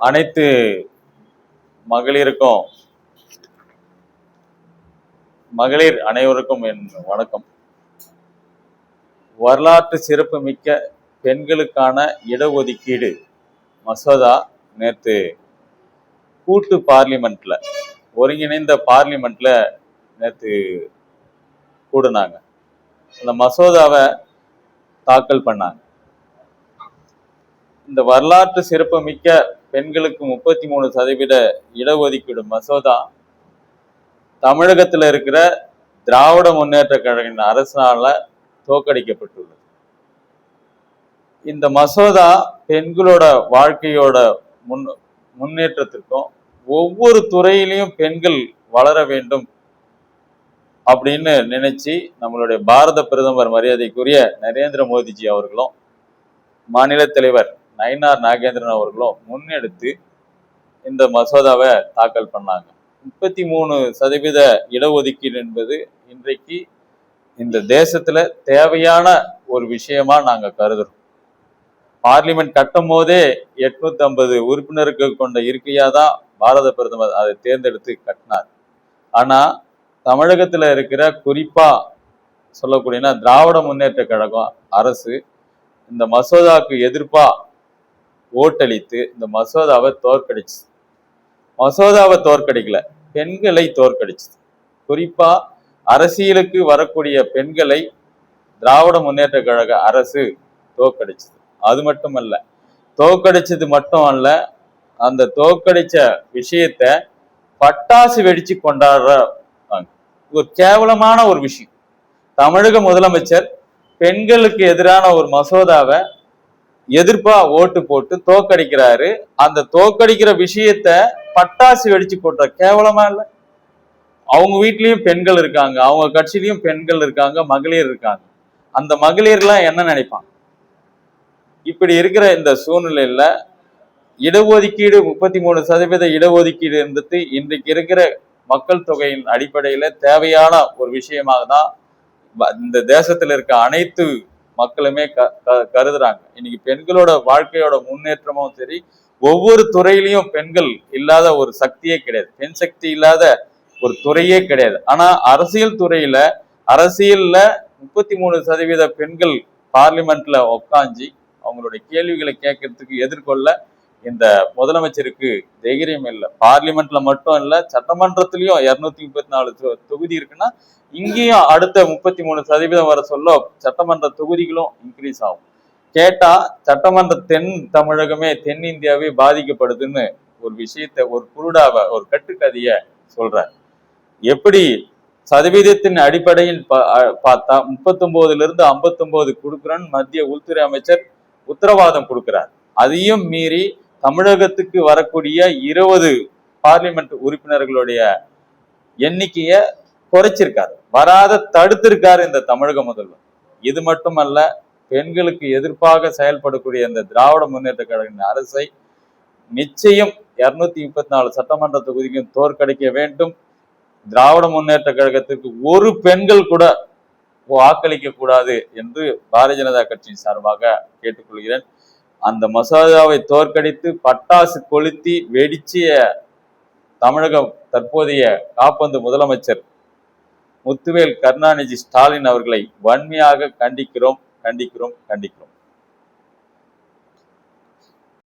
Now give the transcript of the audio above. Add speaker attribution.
Speaker 1: அனைத்து மகளிருக்கும் மகளிர் அனைவருக்கும் என் வணக்கம். வரலாற்று சிறப்பு மிக்க பெண்களுக்கான இடஒதுக்கீடு மசோதா நேற்று கூட்டு பார்லிமெண்ட்ல ஒருங்கிணைந்த பார்லிமெண்ட்ல நேற்று கூடுனாங்க. அந்த மசோதாவை தாக்கல் பண்ணாங்க. இந்த வரலாற்று சிறப்பு மிக்க பெண்களுக்கு 33% இடஒதுக்கீடு மசோதா தமிழகத்தில் இருக்கிற திராவிட முன்னேற்ற கழக அரசால தோற்கடிக்கப்பட்டுள்ளது. இந்த மசோதா பெண்களோட வாழ்க்கையோட முன்னேற்றத்திற்கும் ஒவ்வொரு துறையிலையும் பெண்கள் வளர வேண்டும் அப்படின்னு நினைச்சு நம்மளுடைய பாரத பிரதமர் மரியாதைக்குரிய நரேந்திர மோடிஜி அவர்களும் மாநில தலைவர் நயினார் நாகேந்திரன் அவர்களும் முன்னெடுத்து இந்த மசோதாவை தாக்கல் பண்ணாங்க. 33% இடஒதுக்கீடு என்பது இன்றைக்கு இந்த தேசத்துல தேவையான ஒரு விஷயமா நாங்க கருதுறோம். பார்லிமெண்ட் கட்டும் போதே 850 உறுப்பினர்கள் கொண்ட இருக்கையாதான் பாரத பிரதமர் அதை தேர்ந்தெடுத்து கட்டினார். ஆனா தமிழகத்துல இருக்கிற குறிப்பா சொல்லக்கூடியனா திராவிட முன்னேற்ற கழகம் அரசு இந்த மசோதாவுக்கு எதிர்ப்பா ஓட்டளித்து இந்த மசோதாவை தோற்கடிச்சு. மசோதாவை தோற்கடிக்கல, பெண்களை தோற்கடிச்சு. குறிப்பா அரசியலுக்கு வரக்கூடிய பெண்களை திராவிட முன்னேற்ற கழக அரசு தோற்கடிச்சது. அது மட்டுமல்ல, தோற்கடிச்சது மட்டும் அல்ல, அந்த தோற்கடிச்ச விஷயத்த பட்டாசு வெடிச்சு கொண்டாடுற ஒரு கேவலமான ஒரு விஷயம். தமிழக முதலமைச்சர் பெண்களுக்கு எதிரான ஒரு மசோதாவை எதிர்ப்பா ஓட்டு போட்டு தோற்கடிக்கிறாரு. அந்த தோற்கடிக்கிற விஷயத்த பட்டாசு வெடிச்சு கொட்டுற கேவலமா இல்லை? அவங்க வீட்லயும் பெண்கள் இருக்காங்க, அவங்க கட்சியிலயும் பெண்கள் இருக்காங்க, மகளிர் இருக்காங்க. அந்த மகளிர்லாம் என்ன நினைப்பாங்க? இப்படி இருக்கிற இந்த சூழ்நிலையில இடஒதுக்கீடு 33% இடஒதுக்கீடு என்பது இன்றைக்கு இருக்கிற மக்கள் தொகையின் அடிப்படையில தேவையான ஒரு விஷயமாக தான் இந்த தேசத்துல இருக்க அனைத்து மக்களுமே கருதுறாங்க. இன்னைக்கு பெண்களோட வாழ்க்கையோட முன்னேற்றமும் சரி, ஒவ்வொரு துறையிலையும் பெண்கள் இல்லாத ஒரு சக்தியே கிடையாது, பெண் சக்தி இல்லாத ஒரு துறையே கிடையாது. ஆனா அரசியல் துறையில அரசியல்ல 33% பெண்கள் பார்லிமெண்ட்ல உட்காந்து அவங்களுடைய கேள்விகளை கேட்கறதுக்கு எதிர்கொள்ள இந்த முதலமைச்சருக்கு தைரியம் இல்லை. பார்லிமெண்ட்ல மட்டும் இல்ல, சட்டமன்றத்திலயும் 234 தொகுதி இருக்குன்னா இங்கேயும் அடுத்த 33% வர சொல்ல சட்டமன்ற தொகுதிகளும் இன்க்ரீஸ் ஆகும். கேட்டா சட்டமன்ற தென் தமிழகமே தென்னிந்தியாவே பாதிக்கப்படுதுன்னு ஒரு விஷயத்த ஒரு குருடாவை ஒரு கட்டுக்கதைய சொல்றார். எப்படி சதவீதத்தின் அடிப்படையில் பார்த்தா 39 59 கொடுக்குறேன்னு மத்திய உள்துறை அமைச்சர் உத்தரவாதம் கொடுக்கிறார். அதையும் மீறி தமிழகத்துக்கு வரக்கூடிய 20 பார்லிமெண்ட் உறுப்பினர்களுடைய எண்ணிக்கைய குறைச்சிருக்காரு, வராத தடுத்திருக்காரு இந்த தமிழக முதல்வர். இது மட்டுமல்ல, பெண்களுக்கு எதிர்ப்பாக செயல்படக்கூடிய இந்த திராவிட முன்னேற்ற கழக அரசை நிச்சயம் 234 சட்டமன்ற தொகுதிக்கும் தோற்கடிக்க வேண்டும். திராவிட முன்னேற்ற கழகத்திற்கு ஒரு பெண்கள் கூட வாக்களிக்க கூடாது என்று பாரதிய ஜனதா கட்சியின் சார்பாக கேட்டுக்கொள்கிறேன். அந்த மசோதாவை தோற்கடித்து பட்டாசு கொளுத்தி வெடிச்சிய தமிழக தற்போதைய காப்பந்து முதலமைச்சர் முத்துவேல் கருணாநிதி ஸ்டாலின் அவர்களை வன்மையாக கண்டிக்கிறோம்.